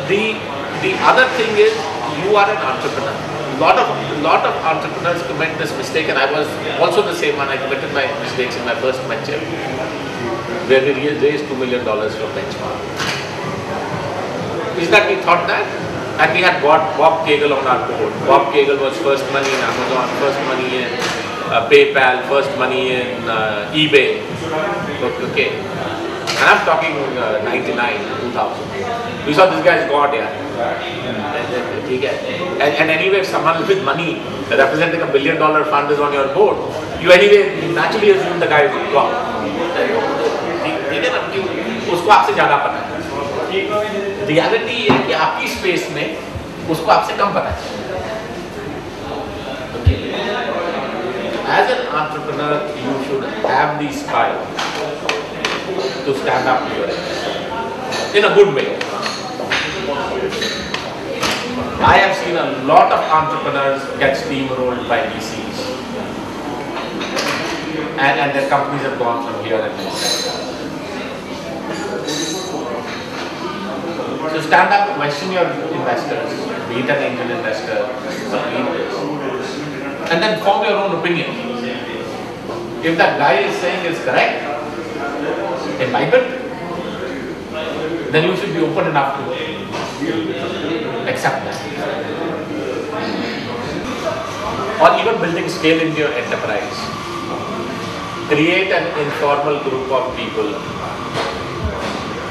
The other thing is, you are an entrepreneur. Lot of entrepreneurs commit this mistake, and I was also the same one. I committed my mistakes in my first venture, where we raised $2 million from Benchmark. Is that we thought that, and we had got Bob Cagle on our board. Bob Cagle was first money in Amazon, first money in PayPal, first money in eBay. Okay. And I'm talking 99, 2000. We saw this guy's God, yeah. And anyway, if someone with money representing $1 billion fund is on your board, you anyway naturally assume the guy is God. उसको आपसे ज़्यादा पता है. Reality ये है कि आपकी space में उसको आपसे कम पता है. As an entrepreneur, you should have the style to stand up to your end in a good way. I have seen a lot of entrepreneurs get steamrolled by VCs, and their companies have gone from here and there. So stand up, question your investors, be it an angel investor, and then form your own opinion. If that guy is saying is correct, imbibe it, then you should be open enough to accept that. Or even building scale in your enterprise. Create an informal group of people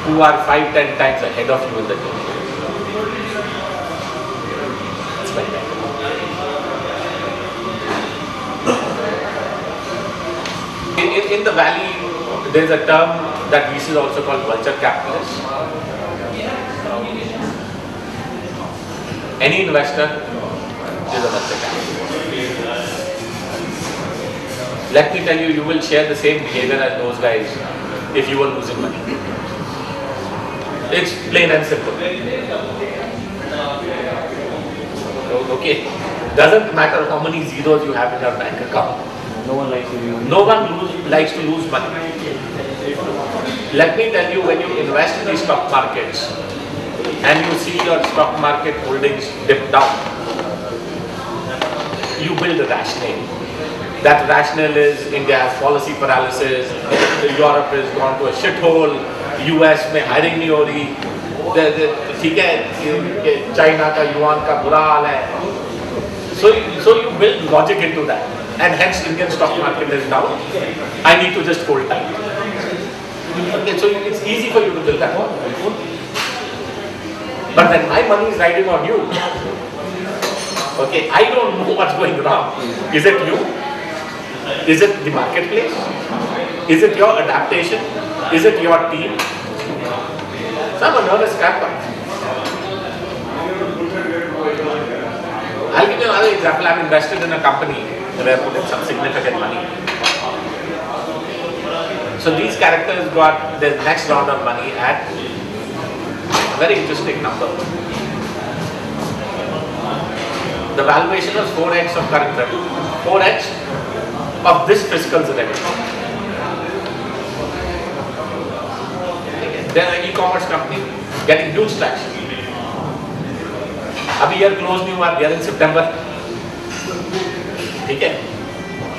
who are 5-10 times ahead of you in the journey. That's very bad. In the valley, there is a term that VC is also called vulture capitalists. Any investor is a vulture capitalist. Let me tell you, you will share the same behavior as those guys if you were losing money. It's plain and simple. Okay, doesn't matter how many zeros you have in your bank account. No one likes to lose. No one likes to lose money. Let me tell you, when you invest in the stock markets and you see your stock market holdings dip down, you build a rationale. That rationale is India has policy paralysis, Europe has gone to a shithole, US में hiring नहीं हो रही, ठीक है, China का yuan का बुरा हाल है. So you build logic into that, and hence Indian stock market is down. I need to just hold tight. Okay, so it's easy for you to build that one. But then my money is riding on you. Okay, I don't know what's going wrong. Is it you? Is it the marketplace? Is it your adaptation? Is it your team? So I'm a nervous camper. I'll give you another example. I'm invested in a company where I put in some significant money. So these characters got their next round of money at a very interesting number. The valuation was 4x of current revenue, 4x of this fiscal's revenue. They're an e-commerce company getting huge traction. Abhi year close नहीं हुआ, we are in September. ठीक है?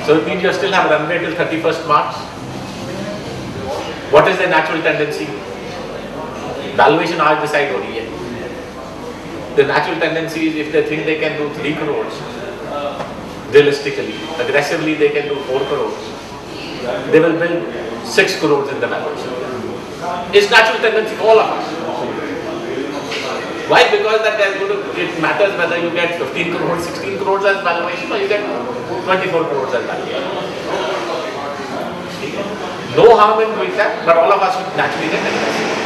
So it means you still have runway till 31st March. What is the natural tendency? Valuation आज decide हो रही है. The natural tendency is if they think they can do 3 crores, realistically, aggressively they can do 4 crores. They will build 6 crores in the valuation. It's natural tendency for all of us. Why? Because that it matters whether you get 15 crores, 16 crores as valuation, or you get 24 crores as valuation. No harm in doing that, but all of us should naturally get aggressive.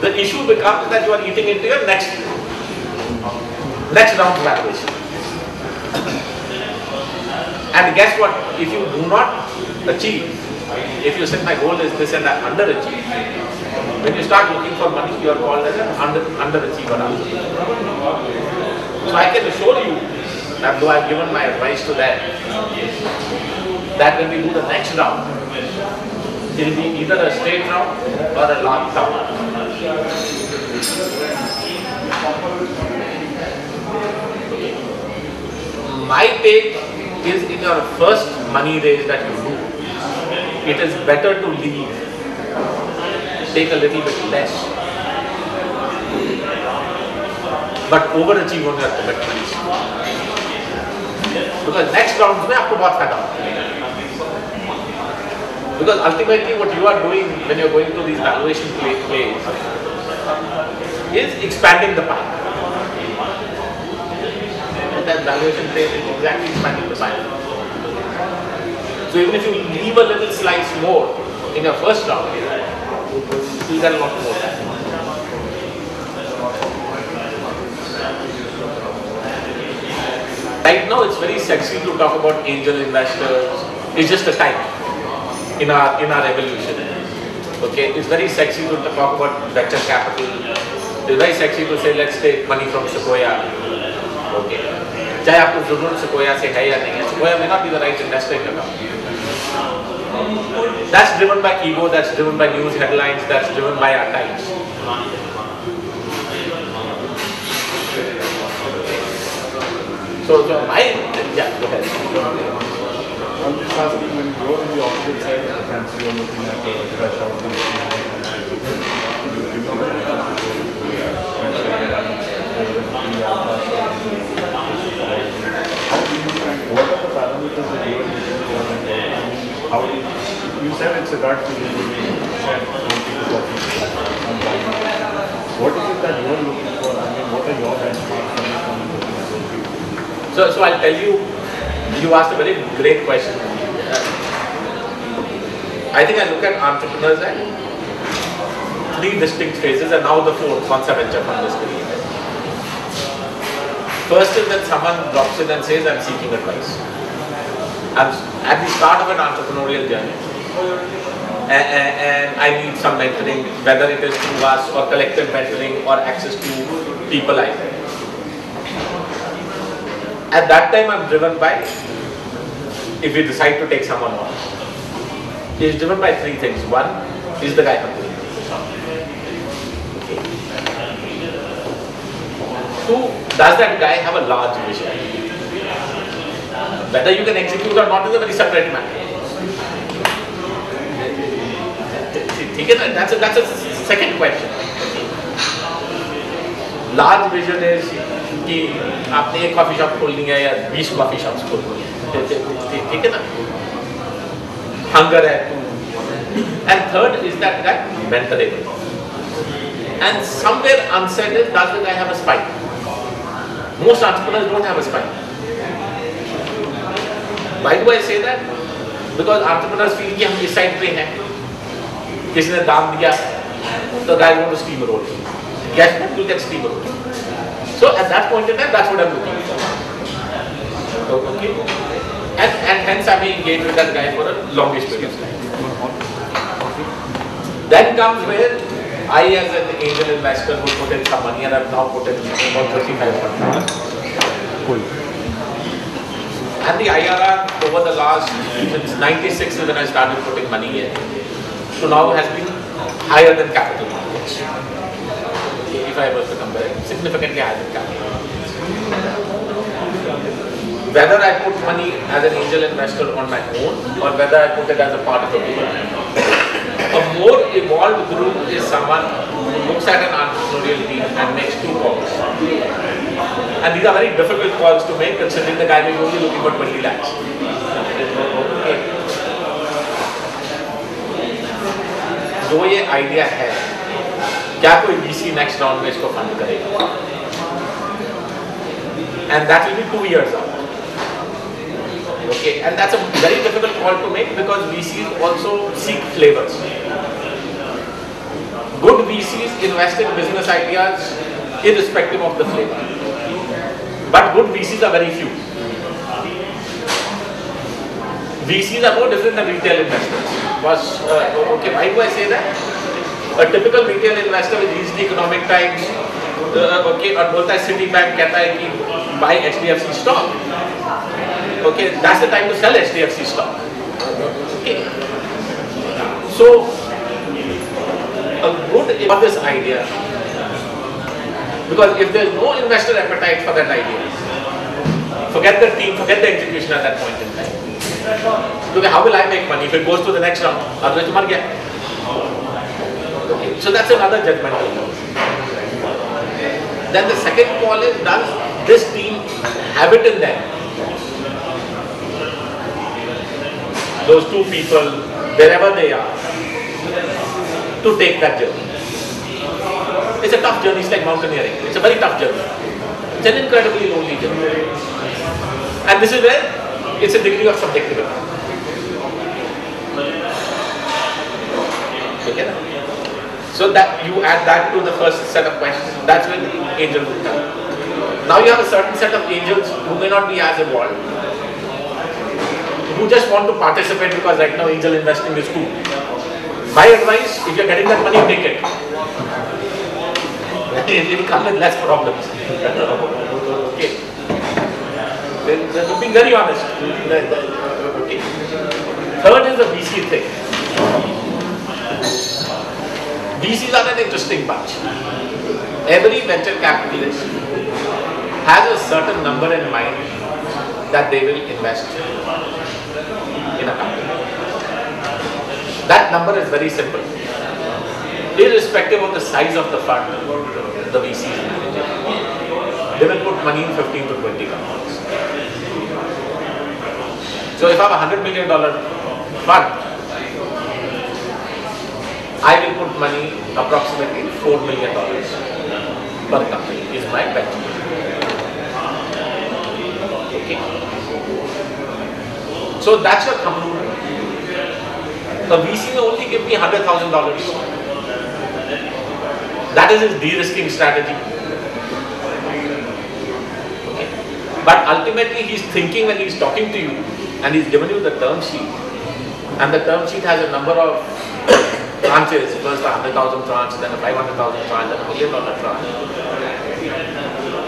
The issue becomes that you are eating into your next round valuation. And guess what? If you do not achieve, if you say my goal is this and I underachieve, when you start looking for money, you are called as an underachiever. So I can assure you that though I have given my advice to them, that when we do the next round, it will be either a straight round or a long round. my take is in your first money raise that you do, it is better to leave, take a little bit less, but overachieve on your commitments. Because next round में आपको बहुत फायदा होगा. Because ultimately what you are doing when you are going to these valuation plays is expanding the pie. And that valuation play is exactly expanding the pie. So even if you leave a little slice more in your first round, you get a lot more. Right now it's very sexy to talk about angel investors. It's just a time in our evolution. Okay, it's very sexy to talk about venture capital. It's very sexy to say let's take money from Sequoia. Okay, चाहे आपको जरूरत Sequoia से है या नहीं है, Sequoia may not be the right investor in your company. That's driven by ego, that's driven by news headlines, that's driven by our times. So yeah, go ahead. I'm just asking, when you're on the opposite side of the fence, you're looking at the fresh out of the what are the parameters that you are looking for? How do you said it's a gut feeling when you said what is it that you are looking for? I mean, what are your benchmarks when you come to looking at those people? So I'll tell you, you asked a very great question. I think I look at entrepreneurs at three distinct phases and now the fourth once a venture fund is created. First is that someone drops in and says, I'm seeking advice. I'm at the start of an entrepreneurial journey and I need some mentoring, whether it is through us or collective mentoring or access to people I know. At that time, I'm driven by, if we decide to take someone on, it's driven by three things. One, is the guy hungry? Okay. Two, does that guy have a large vision? Whether you can execute or not is a very separate matter. That's a second question. Large vision is कि आपने एक coffee shop खोलनी है या 20 coffee shops खोलनी है, ठीक है ना? Hunger है तू. And third is that guy mentorable. And somewhere unsaid is, does the guy have a spine? Most entrepreneurs don't have a spine. Why do I say that? Because entrepreneurs feel कि हम इस side पे हैं, किसी ने दाम दिया, तो guy want to steamroll. Guess what? You'll get steamroll. So at that point in time, that's what I'm looking for. Okay, and hence I may engage with that guy for a longish period of time. Then comes where I, as an angel investor, would put in some money, and I've now put in about 35%. Cool. And the IRR over the last, since '96 when I started putting money in, so now has been higher than capital markets. If I was to compare it, significantly higher than capital. Whether I put money as an angel investor on my own or whether I put it as a part of a group. A more evolved group is someone who looks at an entrepreneurial team and makes two calls. And these are very difficult calls to make considering the guy is only looking for 20 lakhs. Okay. जो ये idea है, क्या कोई VC next round में इसको fund करेगा? And that will be 2 years out. Okay, and that's a very difficult call to make because VCs also seek flavors. Good VCs invest in business ideas irrespective of the flavor. But good VCs are very few. VCs are no different than retail investors. Okay, why do I say that? A typical retail investor with these economic times, okay, और बोलता है Citibank कहता है कि buy HDFC stock. Okay, that's the time to sell HDFC stock. Okay. So, a good about this idea, because if there is no investor appetite for that idea, Forget the team, forget the execution at that point in time. Okay, how will I make money if it goes to the next round? Otherwise, you mar gaya. Okay, so that's another judgmental call. Then the second call is, does this team have it in them? Those two people, wherever they are, to take that journey. It's a tough journey, it's like mountaineering. It's a very tough journey. It's an incredibly lonely journey. And this is where it's a degree of subjectivity. Okay, na? So that you add that to the first set of questions, that's when angel will come. Now you have a certain set of angels who may not be as involved, who just want to participate because right now angel investing is cool. My advice, if you're getting that money, take it. It will come with less problems. Okay. They're being very honest. Okay. Third is the VC thing. VCs are an interesting bunch. Every venture capitalist has a certain number in mind that they will invest in a company. That number is very simple. Irrespective of the size of the fund, the VCs manage, they will put money in 15 to 20 companies. So if I have a $100 million fund, I will put money approximately $4 million per company is my benchmark. Okay. So that's your thumb rule. The VC will only give me $100,000. That is his de-risking strategy. Okay. But ultimately he's thinking when he's talking to you and he's given you the term sheet, and the term sheet has a number of tranches, first a 100,000 tranche, then a 500,000 tranche, then a $1 million tranche.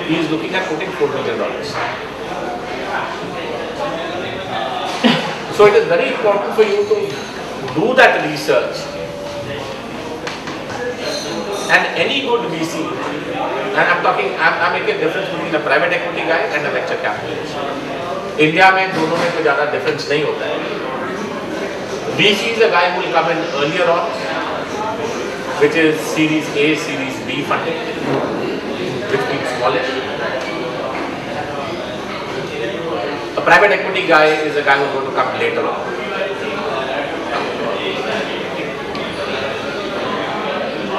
He is looking at putting $4 million. So it is very important for you to do that research. And any good VC, and I'm making a difference between a private equity guy and a venture capitalist. India में दोनों में कोई ज़्यादा difference नहीं होता है. VC is a guy who will come in earlier on, which is Series A, Series B funding, which means smallish. A private equity guy is a guy who is going to come later on.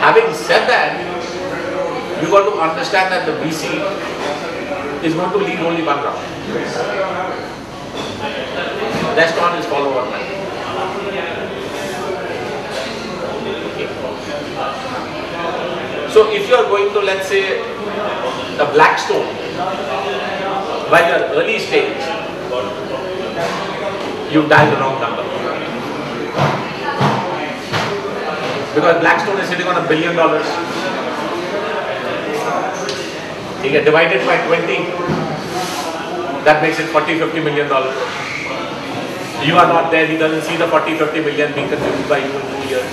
Having said that, you got to understand that the VC is going to lead only one round. Rest on is follow on money. So if you are going to, let's say, a Blackstone, while you are early stage, you dial the wrong number. Because Blackstone is sitting on $1 billion. You get divided by 20, that makes it $40–50 million. You are not there, he doesn't see the 40–50 million being consumed by you in 2 years.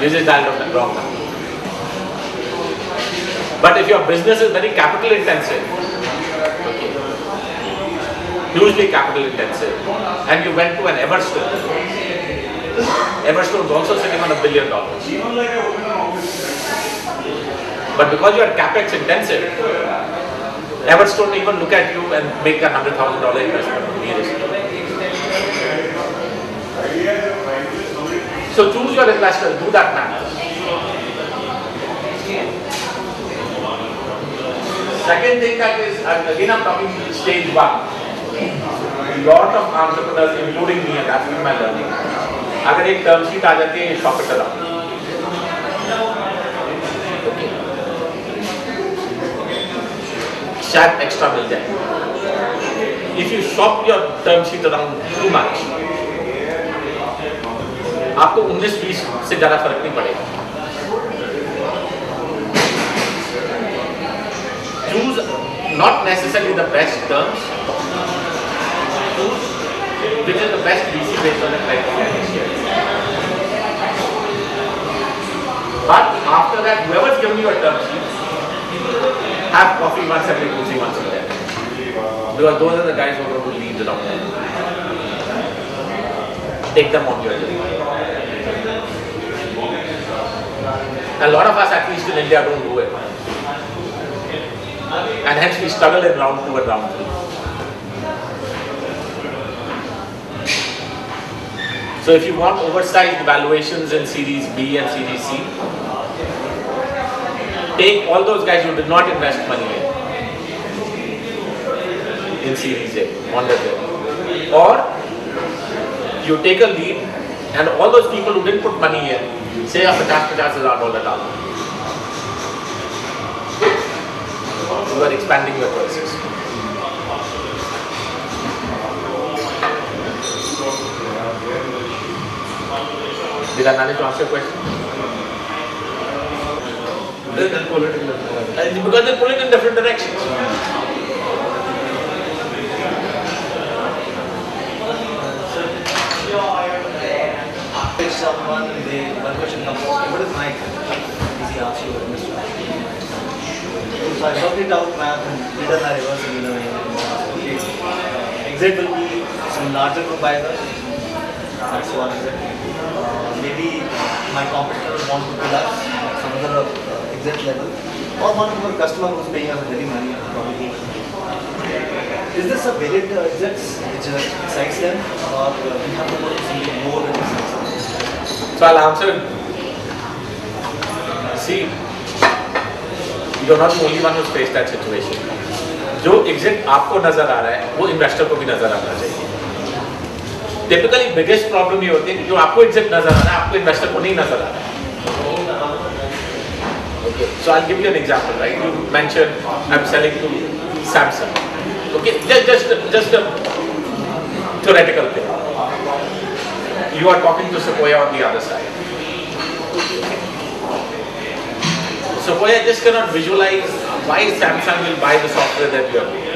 You just dialed on the wrong number. But if your business is very capital intensive, hugely capital intensive, and you went to an Everstone, Everstone is also sitting on $1 billion. But because you are capex intensive, Everstone even look at you and make a $100,000 investment. So choose your investors, do that math. Second thing that is, again I'm talking stage one. A lot of entrepreneurs, including me, and that's been my learning. अगर एक term sheet आ जाती है, shop it around. Okay. शायद extra मिल जाए. If you shop your term sheet around too much, आपको 19-20 से ज़्यादा फर्क नहीं पड़ेगा. Choose not necessarily the best terms. Choose which is the best VC based on the criteria. But after that, whoever's giving you a term sheet, have coffee once every 2-3 months with them. Because those are the guys who are going to lead the long term. Take them on your journey. A lot of us, at least in India, don't do it. And hence we struggle in round 2 and round 3. So if you want oversized valuations in Series B and Series C, take all those guys who did not invest money in Series A, on the journey. Or you take a lead and all those people who didn't put money in, say a $50,000 target. You are expanding your choices. Did I manage to answer your question? Because they pull it in different directions. If someone, one question comes, what is Mike? He asks you, Mr. So I worked it out, math, and did a reverse engineering. Okay. Exit will be some larger group buyer. That's one exit. Maybe my competitor will want to pull us some other exit level. Or one of our customer who's paying us very money, probably. Is this a valid exits which excites them, or we have to go to something more than excites them? So I'll answer. See, you're not the only one who's faced that situation. जो exit आपको नजर आ रहा है वो investor को भी नजर आना चाहिए. टिपिकली बिगेस्ट प्रॉब्लम ये होती है कि जो आपको एग्जिट नजर आ रहा है आपको इन्वेस्टर को नहीं नजर आ रहा है. Okay, so I'll give you an example, right? You mentioned I'm selling to Samsung. Okay, just a theoretical thing. You are talking to Sequoia on the other side. Sequoia just cannot visualize why Samsung will buy the software that you are doing.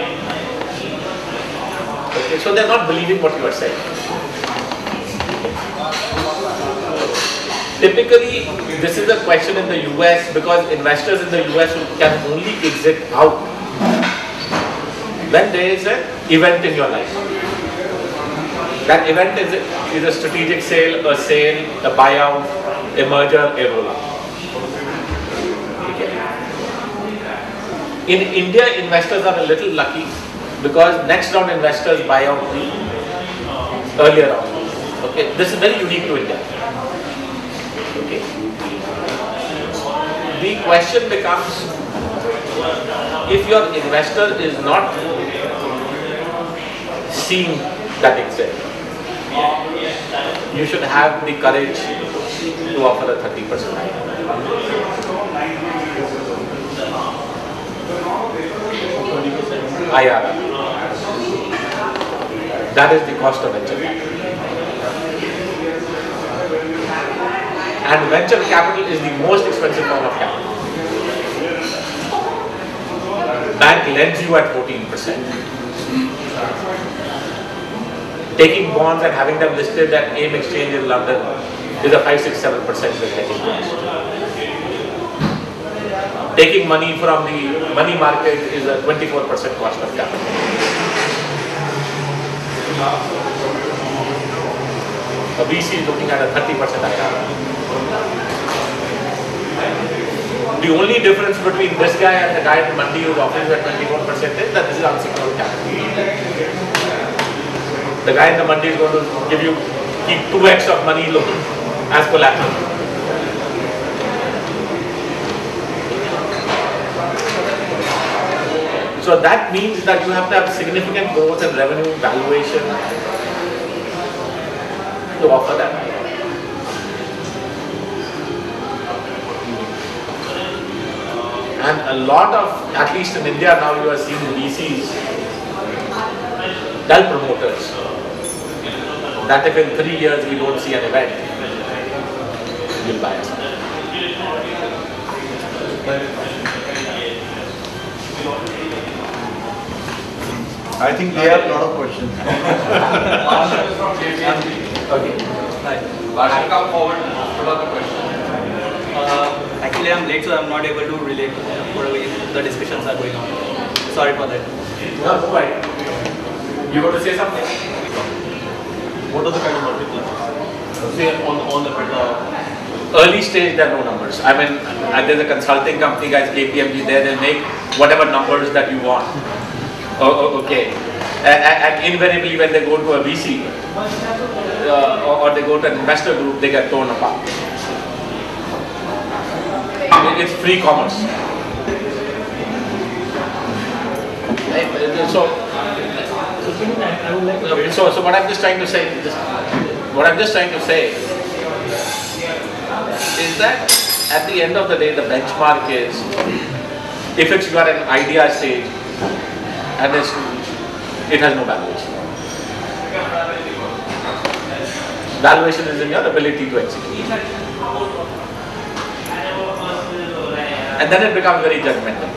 Okay, so they're not believing what you are saying. Typically, this is a question in the US because investors in the US can only exit out when there is an event in your life. That event is a strategic sale, a buyout, a merger, a roll-up. Okay. In India, investors are a little lucky because next round investors buy out the earlier round. Okay, this is very unique to India. Okay. The question becomes, if your investor is not seeing that exit, you should have the courage to offer a 30% IRR. That is the cost of venture capital. And venture capital is the most expensive form of capital. Bank lends you at 14%. Taking bonds and having them listed at AIM Exchange in London is a 5, 6, 7% with hedging cost. Taking money from the money market is a 24% cost of capital. A VC is looking at a 30% IRR. The only difference between this guy and the guy at Mandi who's offering at 24% is that this is unsecured capital. The guy in the Mandi is going to keep 2x of money as collateral. So that means that you have to have significant growth in revenue, valuation to offer that. And a lot of, at least in India now, you are seeing VCs tell promoters that if in 3 years we don't see an event, we'll buy us. I think they have a lot of questions. Okay. Hi. I'll come forward. What are the questions? Actually, I'm late, so I'm not able to relate whatever the discussions are going on. Sorry for that. No, right. You want to say something? What are the kind of multiples? Say on the better. Early stage, there are no numbers. I mean, there's a consulting company, guys, KPMG, there they make whatever numbers that you want. Okay. And invariably, when they go to a VC or they go to an investor group, they get torn apart. It's free commerce. So what I'm just trying to say, is that at the end of the day, the benchmark is if it's you are an idea stage and it has no valuation. Valuation is in your ability to execute. And then it becomes very judgmental.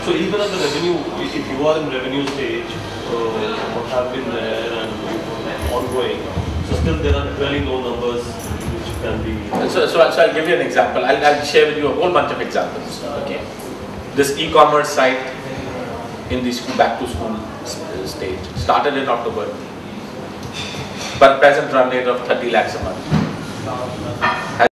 So even at the revenue, if you are in revenue stage, what have been there and ongoing, so still there are really no numbers which can be. So I'll give you an example. I'll share with you a whole bunch of examples. Okay, this e-commerce site in the back to school stage started in October, but present run rate of 30 lakhs a month.